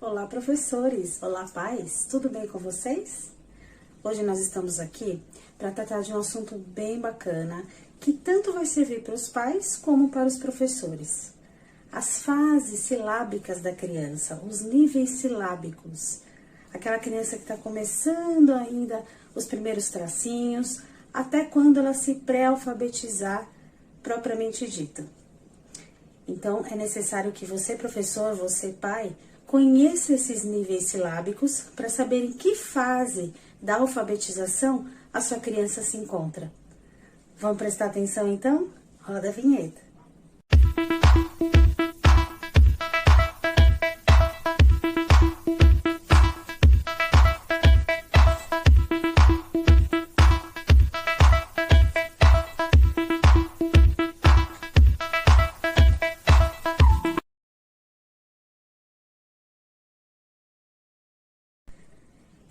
Olá, professores! Olá, pais! Tudo bem com vocês? Hoje nós estamos aqui para tratar de um assunto bem bacana que tanto vai servir para os pais como para os professores. As fases silábicas da criança, os níveis silábicos. Aquela criança que está começando ainda os primeiros tracinhos, até quando ela se pré-alfabetizar propriamente dita. Então, é necessário que você, professor, você, pai, conheça esses níveis silábicos para saber em que fase da alfabetização a sua criança se encontra. Vamos prestar atenção, então? Roda a vinheta.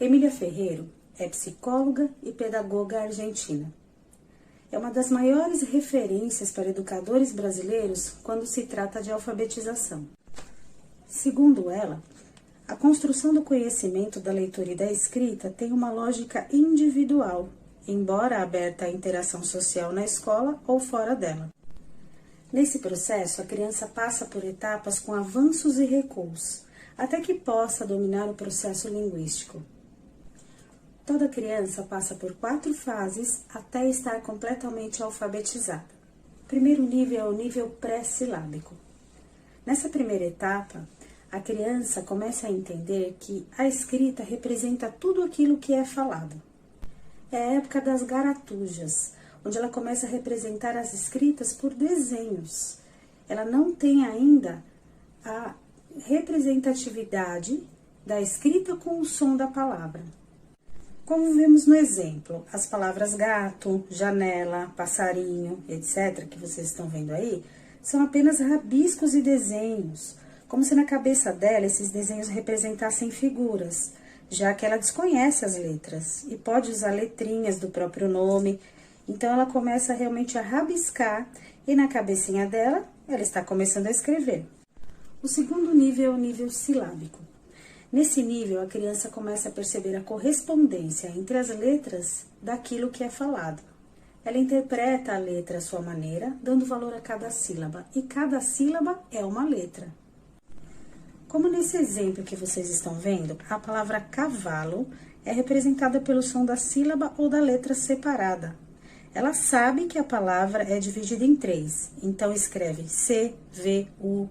Emília Ferreiro é psicóloga e pedagoga argentina. É uma das maiores referências para educadores brasileiros quando se trata de alfabetização. Segundo ela, a construção do conhecimento da leitura e da escrita tem uma lógica individual, embora aberta à interação social na escola ou fora dela. Nesse processo, a criança passa por etapas com avanços e recuos, até que possa dominar o processo linguístico. Toda criança passa por 4 fases até estar completamente alfabetizada. O primeiro nível é o nível pré-silábico. Nessa primeira etapa, a criança começa a entender que a escrita representa tudo aquilo que é falado. É a época das garatujas, onde ela começa a representar as escritas por desenhos. Ela não tem ainda a representatividade da escrita com o som da palavra. Como vemos no exemplo, as palavras gato, janela, passarinho, etc., que vocês estão vendo aí, são apenas rabiscos e desenhos, como se na cabeça dela esses desenhos representassem figuras, já que ela desconhece as letras e pode usar letrinhas do próprio nome, então ela começa realmente a rabiscar e na cabecinha dela, ela está começando a escrever. O segundo nível é o nível silábico. Nesse nível, a criança começa a perceber a correspondência entre as letras daquilo que é falado. Ela interpreta a letra à sua maneira, dando valor a cada sílaba, e cada sílaba é uma letra. Como nesse exemplo que vocês estão vendo, a palavra cavalo é representada pelo som da sílaba ou da letra separada. Ela sabe que a palavra é dividida em 3, então escreve C, V, U,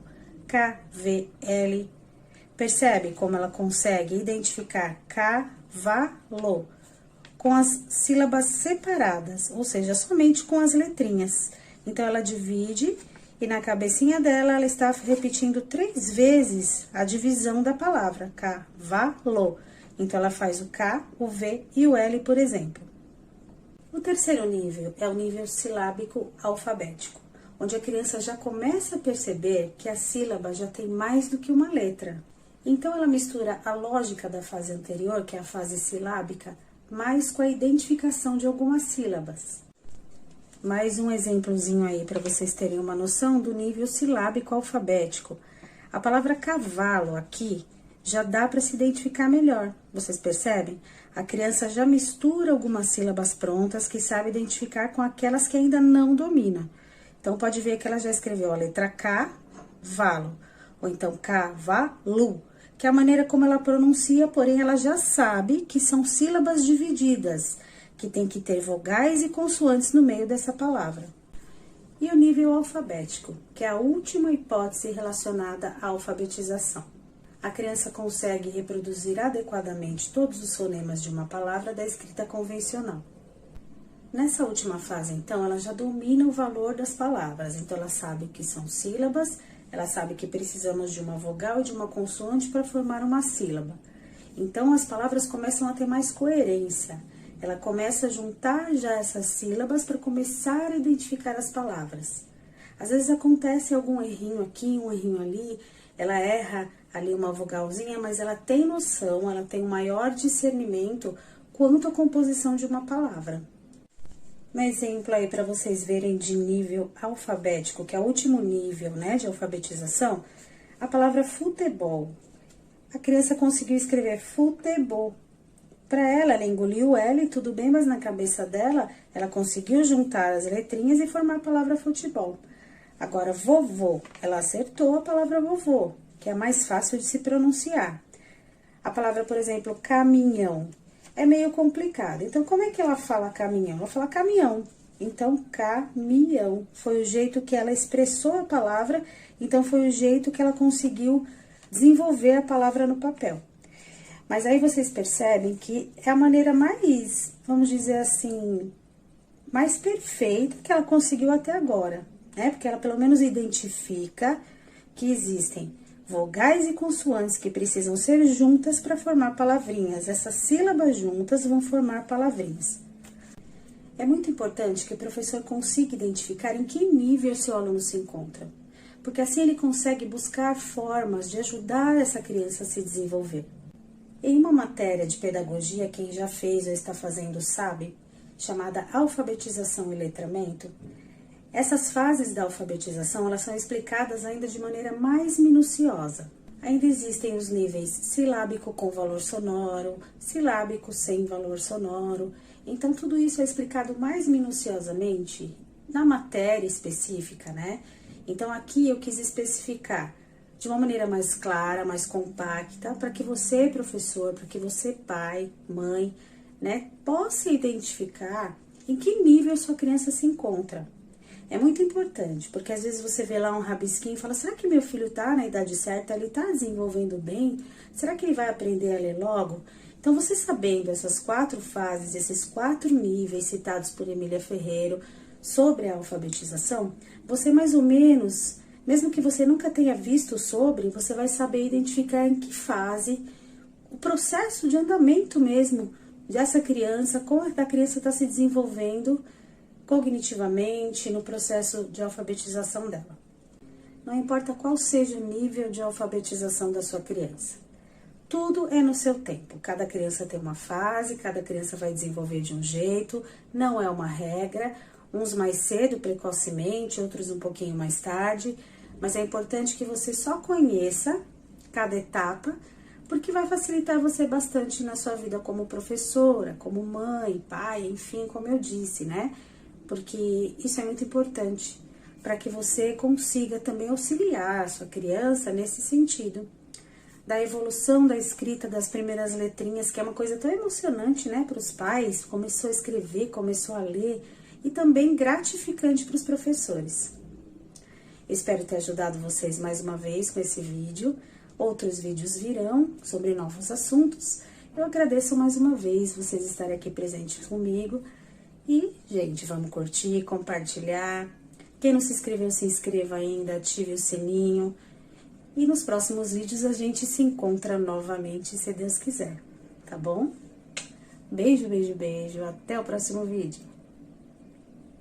K, V, L. Percebe como ela consegue identificar cavalo com as sílabas separadas, ou seja, somente com as letrinhas. Então, ela divide e na cabecinha dela, ela está repetindo 3 vezes a divisão da palavra, cavalo. Então, ela faz o K, o V e o L, por exemplo. O terceiro nível é o nível silábico alfabético, onde a criança já começa a perceber que a sílaba já tem mais do que uma letra. Então, ela mistura a lógica da fase anterior, que é a fase silábica, mais com a identificação de algumas sílabas. Mais um exemplozinho aí para vocês terem uma noção do nível silábico alfabético. A palavra cavalo aqui já dá para se identificar melhor, vocês percebem? A criança já mistura algumas sílabas prontas que sabe identificar com aquelas que ainda não domina. Então, pode ver que ela já escreveu a letra K, valo, ou então cavalo, que é a maneira como ela pronuncia, porém ela já sabe que são sílabas divididas, que tem que ter vogais e consoantes no meio dessa palavra. E o nível alfabético, que é a última hipótese relacionada à alfabetização. A criança consegue reproduzir adequadamente todos os fonemas de uma palavra da escrita convencional. Nessa última fase, então, ela já domina o valor das palavras, então ela sabe o que são sílabas, ela sabe que precisamos de uma vogal e de uma consoante para formar uma sílaba. Então, as palavras começam a ter mais coerência. Ela começa a juntar já essas sílabas para começar a identificar as palavras. Às vezes acontece algum errinho aqui, um errinho ali, ela erra ali uma vogalzinha, mas ela tem noção, ela tem um maior discernimento quanto à composição de uma palavra. Um exemplo aí para vocês verem de nível alfabético, que é o último nível, né, de alfabetização, a palavra futebol. a criança conseguiu escrever futebol. Para ela engoliu o L, tudo bem, mas na cabeça dela, ela conseguiu juntar as letrinhas e formar a palavra futebol. Agora, vovô, ela acertou a palavra vovô, que é mais fácil de se pronunciar. A palavra, por exemplo, caminhão, é meio complicado. Então, como é que ela fala caminhão? Ela fala caminhão. Então, caminhão foi o jeito que ela expressou a palavra, então foi o jeito que ela conseguiu desenvolver a palavra no papel. Mas aí vocês percebem que é a maneira mais, vamos dizer assim, mais perfeita que ela conseguiu até agora, né? Porque ela pelo menos identifica que existem vogais e consoantes que precisam ser juntas para formar palavrinhas. Essas sílabas juntas vão formar palavrinhas. É muito importante que o professor consiga identificar em que nível seu aluno se encontra, porque assim ele consegue buscar formas de ajudar essa criança a se desenvolver. Em uma matéria de pedagogia, quem já fez ou está fazendo sabe, chamada alfabetização e letramento, essas fases da alfabetização, elas são explicadas ainda de maneira mais minuciosa. Ainda existem os níveis silábico com valor sonoro, silábico sem valor sonoro. Então, tudo isso é explicado mais minuciosamente na matéria específica, né? Então, aqui eu quis especificar de uma maneira mais clara, mais compacta, para que você, professor, para que você, pai, mãe, né, possa identificar em que nível sua criança se encontra. É muito importante, porque às vezes você vê lá um rabisquinho e fala, será que meu filho tá na idade certa, ele tá desenvolvendo bem? Será que ele vai aprender a ler logo? Então, você sabendo essas 4 fases, esses 4 níveis citados por Emília Ferreiro sobre a alfabetização, você mais ou menos, mesmo que você nunca tenha visto sobre, você vai saber identificar em que fase, o processo de andamento mesmo dessa criança, como a criança está se desenvolvendo cognitivamente no processo de alfabetização dela. Não importa qual seja o nível de alfabetização da sua criança. Tudo é no seu tempo. Cada criança tem uma fase, cada criança vai desenvolver de um jeito, não é uma regra, uns mais cedo, precocemente, outros um pouquinho mais tarde, mas é importante que você só conheça cada etapa, porque vai facilitar você bastante na sua vida como professora, como mãe, pai, enfim, como eu disse, né? Porque isso é muito importante para que você consiga também auxiliar a sua criança nesse sentido. Da evolução da escrita das primeiras letrinhas, que é uma coisa tão emocionante, né, para os pais, começou a escrever, começou a ler, e também gratificante para os professores. Espero ter ajudado vocês mais uma vez com esse vídeo. Outros vídeos virão sobre novos assuntos. Eu agradeço mais uma vez vocês estarem aqui presentes comigo. E, gente, vamos curtir, compartilhar. Quem não se inscreveu, se inscreva ainda, ative o sininho. E nos próximos vídeos a gente se encontra novamente, se Deus quiser, tá bom? Beijo, beijo, beijo. Até o próximo vídeo.